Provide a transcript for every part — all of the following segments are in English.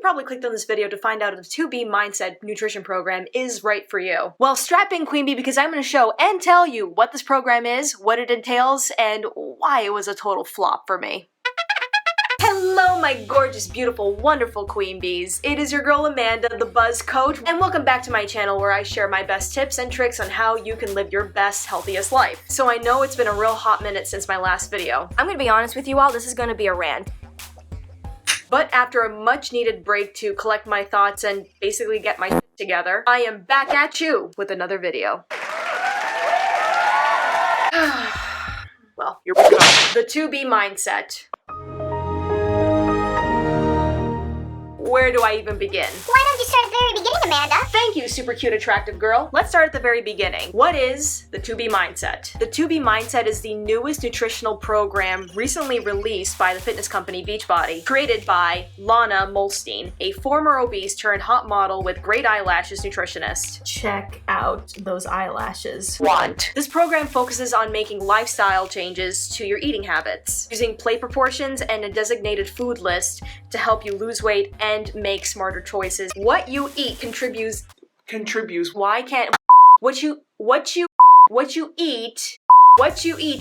probably clicked on this video to find out if the 2B Mindset nutrition program is right for you. Well, strap in, Queen Bee, because I'm going to show and tell you what this program is, what it entails, and why it was a total flop for me. Hello, my gorgeous, beautiful, wonderful Queen Bees. It is your girl Amanda, the Buzz Coach, and welcome back to my channel where I share my best tips and tricks on how you can live your best, healthiest life. So I know it's been a real hot minute since my last video. I'm gonna be honest with you all, this is gonna be a rant. But after a much-needed break to collect my thoughts and basically get my shit together, I am back at you with another video. Well, here we go. The 2B Mindset. Where do I even begin? Why don't you start at the very beginning, Amanda? Thank you, super cute, attractive girl. Let's start at the very beginning. What is the 2B Mindset? The 2B Mindset is the newest nutritional program recently released by the fitness company Beachbody, created by Lana Molstein, a former obese turned hot model with great eyelashes nutritionist. Check out those eyelashes. Want. This program focuses on making lifestyle changes to your eating habits, using plate proportions and a designated food list to help you lose weight and make smarter choices. What you eat contributes. Why can't what you eat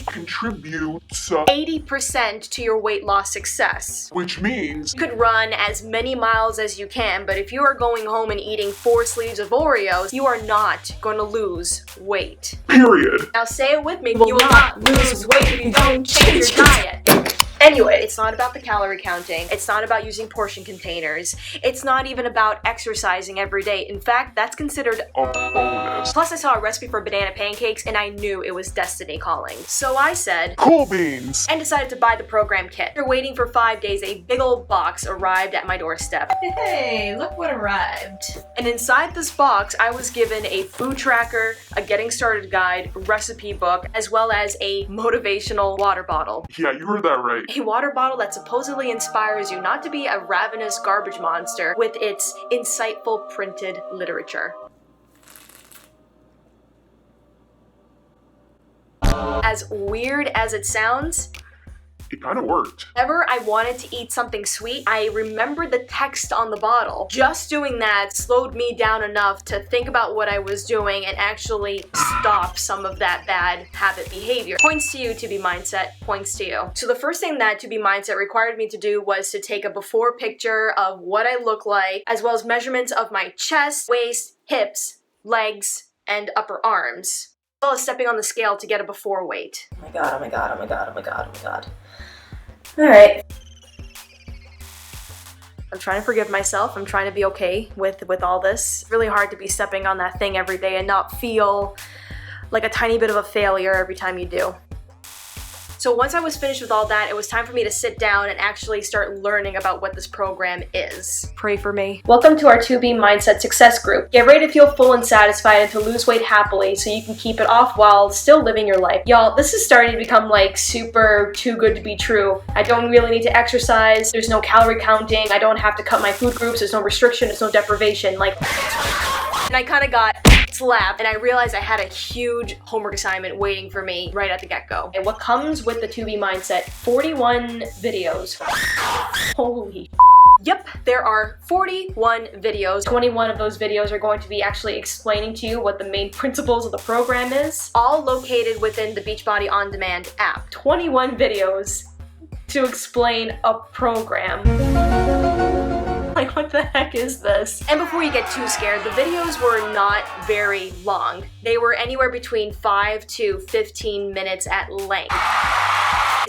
contributes 80% to your weight loss success. Which means you could run as many miles as you can, but if you are going home and eating 4 sleeves of Oreos, you are not going to lose weight. period. Now say it with me, you will not lose weight if you don't change your diet. Anyway, it's not about the calorie counting. It's not about using portion containers. It's not even about exercising every day. In fact, that's considered A bonus. Plus, I saw a recipe for banana pancakes and I knew it was destiny calling. So I said, Cool beans. and decided to buy the program kit. After waiting for 5 days, a big old box arrived at my doorstep. Hey, look what arrived. And inside this box, I was given a food tracker, a getting started guide, recipe book, as well as a motivational water bottle. Yeah, you heard that right. A water bottle that supposedly inspires you not to be a ravenous garbage monster with its insightful printed literature. As weird as it sounds, It kind of worked. whenever I wanted to eat something sweet, I remembered the text on the bottle. Just doing that slowed me down enough to think about what I was doing and actually stop some of that bad habit behavior. Points to you, 2B Mindset, points to you. So the first thing that 2B Mindset required me to do was to take a before picture of what I look like, as well as measurements of my chest, waist, hips, legs, and upper arms, as well as stepping on the scale to get a before weight. Oh my god, oh my god, oh my god, oh my god, oh my god. Alright. I'm trying to forgive myself. I'm trying to be okay with all this. It's really hard to be stepping on that thing every day and not feel like a tiny bit of a failure every time you do. So once I was finished with all that, it was time for me to sit down and actually start learning about what this program is. Pray for me. Welcome to our 2B Mindset Success Group. Get ready to feel full and satisfied and to lose weight happily so you can keep it off while still living your life. Y'all, this is starting to become like super too good to be true. I don't really need to exercise. There's no calorie counting. I don't have to cut my food groups. There's no restriction. There's no deprivation. Like, and I kind of got slapped and I realized I had a huge homework assignment waiting for me right at the get-go. And what comes with the 2B Mindset? 41 videos. Holy Yep, there are 41 videos. 21 of those videos are going to be actually explaining to you what the main principles of the program is, all located within the Beachbody On Demand app. 21 videos to explain a program. Like, what the heck is this? And before you get too scared, the videos were not very long. They were anywhere between 5 to 15 minutes at length.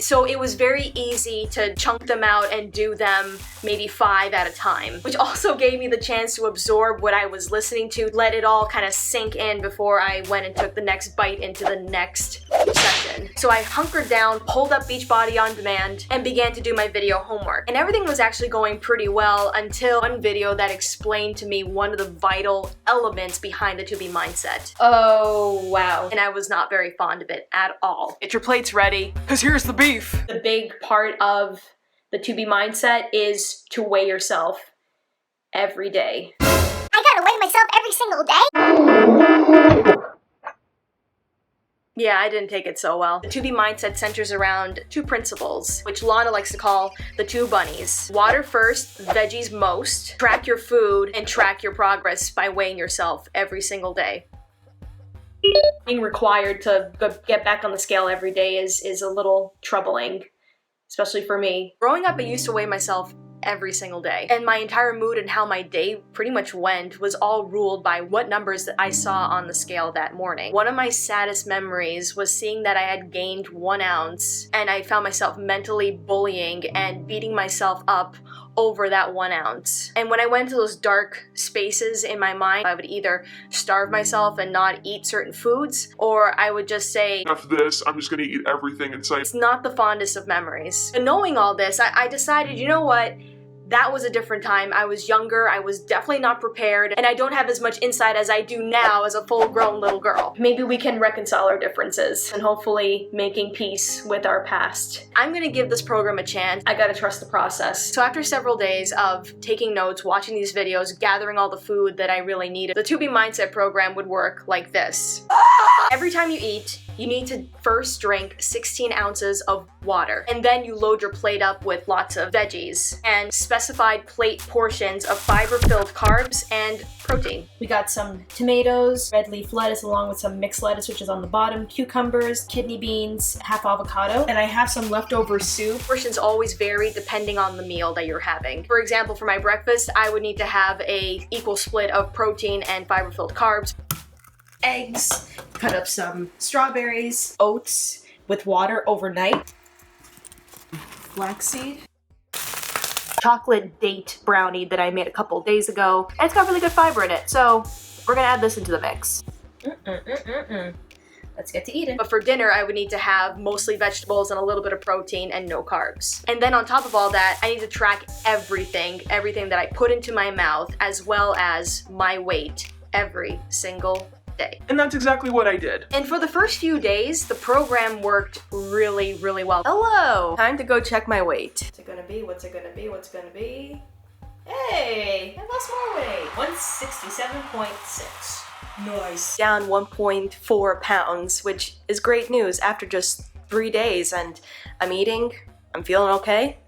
So it was very easy to chunk them out and do them maybe 5 at a time, which also gave me the chance to absorb what I was listening to, let it all kind of sink in before I went and took the next bite into the next session. So I hunkered down, pulled up Beachbody On Demand, and began to do my video homework. And everything was actually going pretty well until one video that explained to me one of the vital elements behind the 2B Mindset. Oh, wow. And I was not very fond of it at all. Get your plates ready, because here's the beef. The big part of the 2B Mindset is to weigh yourself every day. I gotta weigh myself every single day? Yeah, I didn't take it so well. The 2B mindset centers around 2 principles, which Lana likes to call the 2 bunnies. Water first, veggies most. Track your food and track your progress by weighing yourself every single day. Being required to get back on the scale every day is a little troubling, especially for me. Growing up, I used to weigh myself every single day, and my entire mood and how my day pretty much went was all ruled by what numbers that I saw on the scale that morning. One of my saddest memories was seeing that I had gained 1 ounce, and I found myself mentally bullying and beating myself up over that 1 ounce. And when I went to those dark spaces in my mind, I would either starve myself and not eat certain foods, or I would just say, After this, I'm just gonna eat everything in sight. it's not the fondest of memories. And knowing all this, I decided, you know what? That was a different time. I was younger, I was definitely not prepared, and I don't have as much insight as I do now as a full-grown little girl. Maybe we can reconcile our differences and hopefully making peace with our past. I'm gonna give this program a chance. I gotta trust the process. So after several days of taking notes, watching these videos, gathering all the food that I really needed, the 2B Mindset program would work like this. Every time you eat, you need to first drink 16 ounces of water, and then you load your plate up with lots of veggies and specified plate portions of fiber-filled carbs and protein. We got some tomatoes, red leaf lettuce along with some mixed lettuce, which is on the bottom, cucumbers, kidney beans, half avocado, and I have some leftover soup. Portions always vary depending on the meal that you're having. For example, for my breakfast, I would need to have a equal split of protein and fiber-filled carbs. Eggs, cut up some strawberries, oats with water overnight, flaxseed, chocolate date brownie that I made a couple days ago. And it's got really good fiber in it, so we're gonna add this into the mix. Let's get to eating. But for dinner, I would need to have mostly vegetables and a little bit of protein and no carbs. And then on top of all that, I need to track everything that I put into my mouth, as well as my weight every single day. And that's exactly what I did. And for the first few days, the program worked really, really well. Hello! Time to go check my weight. What's it gonna be? What's it gonna be? What's it gonna be? Hey! I lost more weight. 167.6. Nice. Down 1.4 pounds, which is great news after just 3 days, and I'm eating, I'm feeling okay.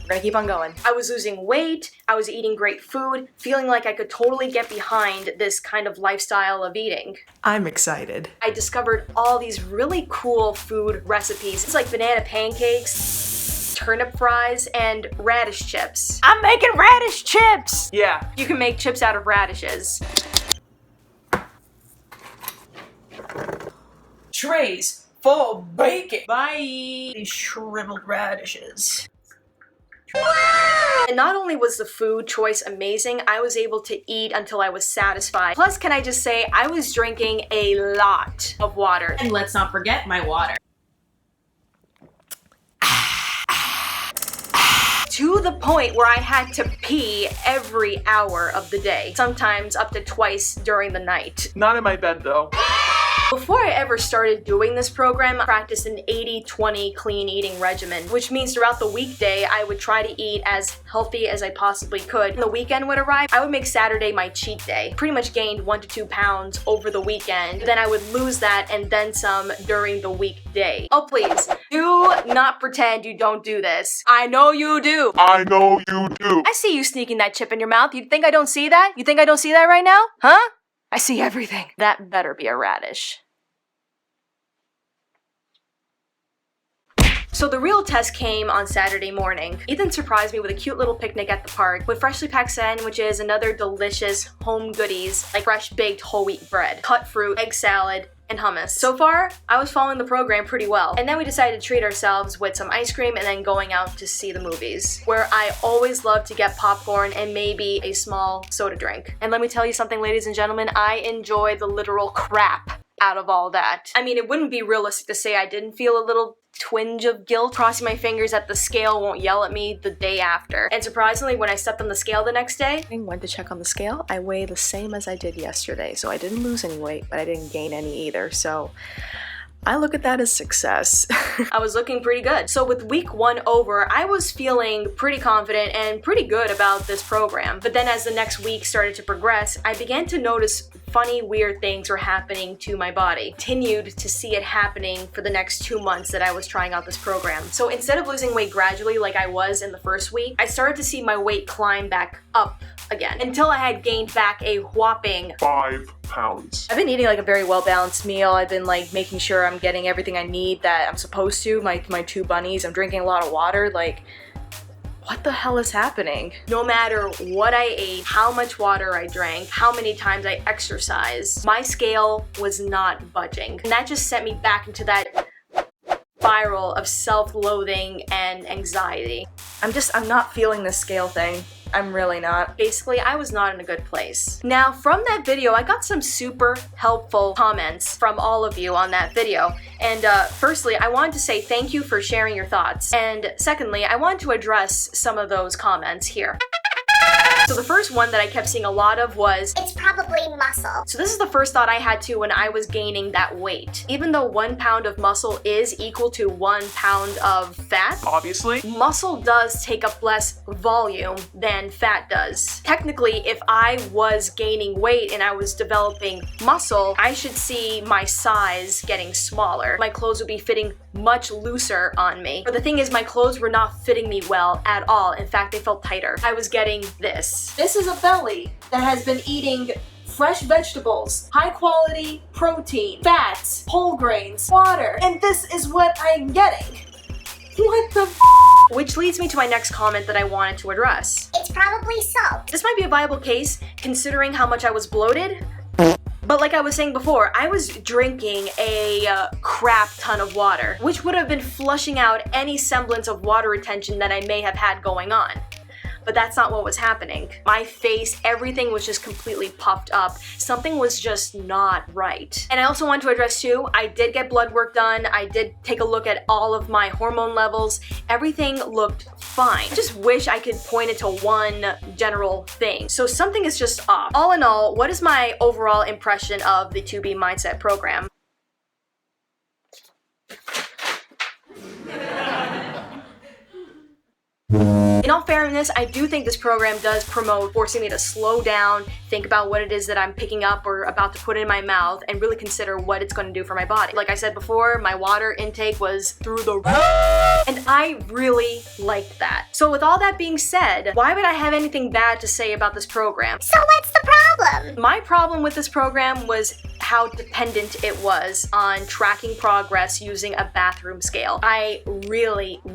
We're gonna keep on going. I was losing weight, I was eating great food, feeling like I could totally get behind this kind of lifestyle of eating. I'm excited. I discovered all these really cool food recipes. It's like banana pancakes, turnip fries, and radish chips. I'm making radish chips! Yeah. You can make chips out of radishes. Trays full of bacon. Bye. These shriveled radishes. And not only was the food choice amazing, I was able to eat until I was satisfied. Plus, can I just say, I was drinking a lot of water. And let's not forget my water. To the point where I had to pee every hour of the day, sometimes up to twice during the night. Not in my bed though. Before I ever started doing this program, I practiced an 80-20 clean eating regimen, which means throughout the weekday, I would try to eat as healthy as I possibly could. When the weekend would arrive, I would make Saturday my cheat day. Pretty much gained 1 to 2 pounds over the weekend. Then I would lose that and then some during the weekday. Oh please, do not pretend you don't do this. I know you do. I know you do. I see you sneaking that chip in your mouth. You think I don't see that? You think I don't see that right now? Huh? I see everything. That better be a radish. So the real test came on Saturday morning. Ethan surprised me with a cute little picnic at the park with freshly packed sandwiches and other delicious home goodies like fresh baked whole wheat bread, cut fruit, egg salad, and hummus. So far, I was following the program pretty well. And then we decided to treat ourselves with some ice cream and then going out to see the movies, where I always love to get popcorn and maybe a small soda drink. And let me tell you something, ladies and gentlemen, I enjoy the literal crap out of all that. I mean, it wouldn't be realistic to say I didn't feel a little twinge of guilt, crossing my fingers that the scale won't yell at me the day after. And surprisingly, when I stepped on the scale the next day, I went to check on the scale, I weighed the same as I did yesterday. So I didn't lose any weight, but I didn't gain any either. So I look at that as success. I was looking pretty good. So with week 1 over, I was feeling pretty confident and pretty good about this program. But then as the next week started to progress, I began to notice funny, weird things were happening to my body. Continued to see it happening for the next 2 months that I was trying out this program. So instead of losing weight gradually like I was in the first week, I started to see my weight climb back up again until I had gained back a whopping 5 pounds. I've been eating like a very well-balanced meal. I've been like making sure I'm getting everything I need that I'm supposed to, my 2 bunnies. I'm drinking a lot of water. Like, what the hell is happening? No matter what I ate, how much water I drank, how many times I exercised, my scale was not budging. And that just sent me back into that spiral of self-loathing and anxiety. I'm not feeling this scale thing. I'm really not. Basically, I was not in a good place. Now, from that video, I got some super helpful comments from all of you on that video. And firstly, I wanted to say thank you for sharing your thoughts. And secondly, I wanted to address some of those comments here. So the first one that I kept seeing a lot of was, It's probably muscle. so this is the first thought I had too when I was gaining that weight. Even though 1 pound of muscle is equal to 1 pound of fat, Obviously. muscle does take up less volume than fat does. Technically, if I was gaining weight and I was developing muscle, I should see my size getting smaller. My clothes would be fitting much looser on me. But the thing is, my clothes were not fitting me well at all. In fact, they felt tighter. I was getting this. This is a belly that has been eating fresh vegetables, high quality protein, fats, whole grains, water, and this is what I'm getting. What the Which leads me to my next comment that I wanted to address. It's probably salt. This might be a viable case considering how much I was bloated. But like I was saying before, I was drinking a crap ton of water, which would have been flushing out any semblance of water retention that I may have had going on. But that's not what was happening. My face, everything was just completely puffed up. Something was just not right. And I also want to address too, I did get blood work done. I did take a look at all of my hormone levels. Everything looked fine. I just wish I could point it to one general thing. So something is just off. All in all, what is my overall impression of the 2B Mindset program? In all fairness, I do think this program does promote forcing me to slow down, think about what it is that I'm picking up or about to put in my mouth, and really consider what it's going to do for my body. Like I said before, my water intake was through the roof, and I really liked that. So with all that being said, why would I have anything bad to say about this program? So what's the problem? My problem with this program was how dependent it was on tracking progress using a bathroom scale. I really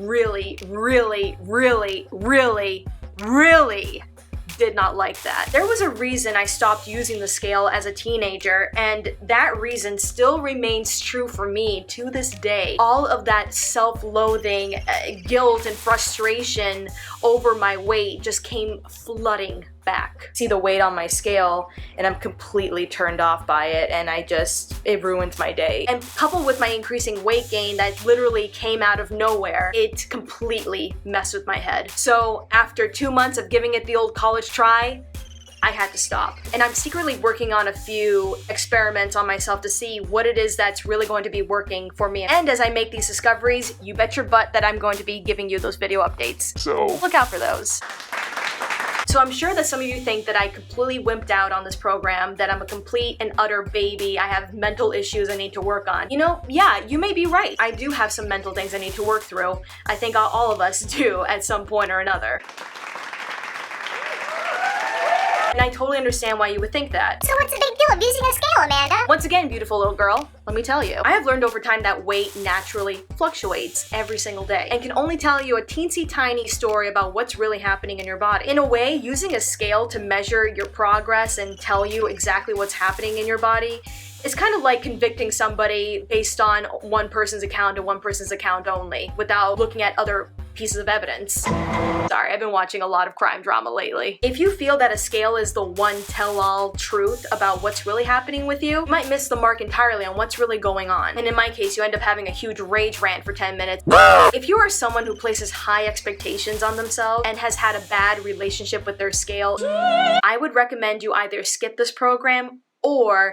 did not like that. There was a reason I stopped using the scale as a teenager, and that reason still remains true for me to this day. All of that self-loathing, guilt, and frustration over my weight just came flooding back. See the weight on my scale and I'm completely turned off by it, and it ruined my day. And coupled with my increasing weight gain that literally came out of nowhere, it completely messed with my head. So after 2 months of giving it the old college try, I had to stop. And I'm secretly working on a few experiments on myself to see what it is that's really going to be working for me. And as I make these discoveries, you bet your butt that I'm going to be giving you those video updates. So, Look out for those. So I'm sure that some of you think that I completely wimped out on this program, that I'm a complete and utter baby, I have mental issues I need to work on. You know, yeah, you may be right. I do have some mental things I need to work through. I think all of us do at some point or another. And I totally understand why you would think that. So what's the big deal of using a scale, Amanda? Once again, beautiful little girl, let me tell you, I have learned over time that weight naturally fluctuates every single day and can only tell you a teensy tiny story about what's really happening in your body. In a way, using a scale to measure your progress and tell you exactly what's happening in your body, it's kind of like convicting somebody based on one person's account and one person's account only, without looking at other pieces of evidence. Sorry, I've been watching a lot of crime drama lately. If you feel that a scale is the one tell-all truth about what's really happening with you, you might miss the mark entirely on what's really going on. And in my case, you end up having a huge rage rant for 10 minutes. If you are someone who places high expectations on themselves and has had a bad relationship with their scale, I would recommend you either skip this program or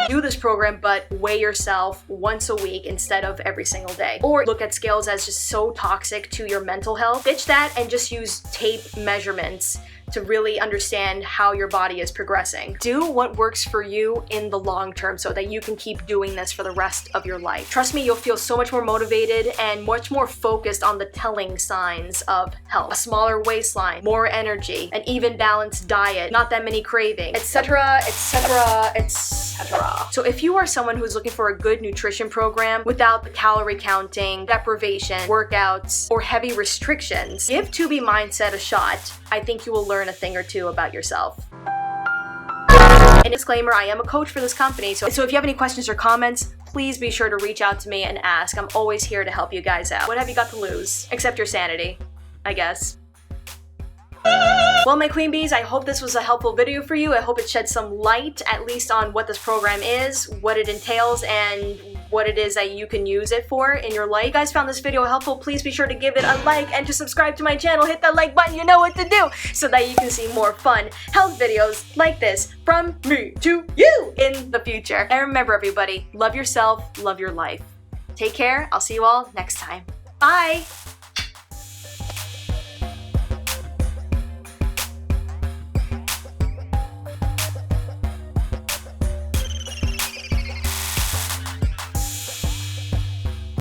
do this program but weigh yourself once a week instead of every single day. Or look at scales as just so toxic to your mental health. Ditch that and just use tape measurements to really understand how your body is progressing. Do what works for you in the long term so that you can keep doing this for the rest of your life. Trust me, you'll feel so much more motivated and much more focused on the telling signs of health. A smaller waistline, more energy, an even balanced diet, not that many cravings, etc., etc., etc. So if you are someone who's looking for a good nutrition program without the calorie counting, deprivation, workouts, or heavy restrictions, give 2B Mindset a shot. I think you will learn a thing or two about yourself. And disclaimer, I am a coach for this company, so if you have any questions or comments, please be sure to reach out to me and ask. I'm always here to help you guys out. What have you got to lose? Except your sanity, I guess. Well, my queen bees, I hope this was a helpful video for you. I hope it shed some light, at least on what this program is, what it entails, and what it is that you can use it for in your life. If you guys found this video helpful, please be sure to give it a like and to subscribe to my channel. Hit that like button, you know what to do, so that you can see more fun health videos like this from me to you in the future. And remember, everybody, love yourself, love your life. Take care. I'll see you all next time. Bye!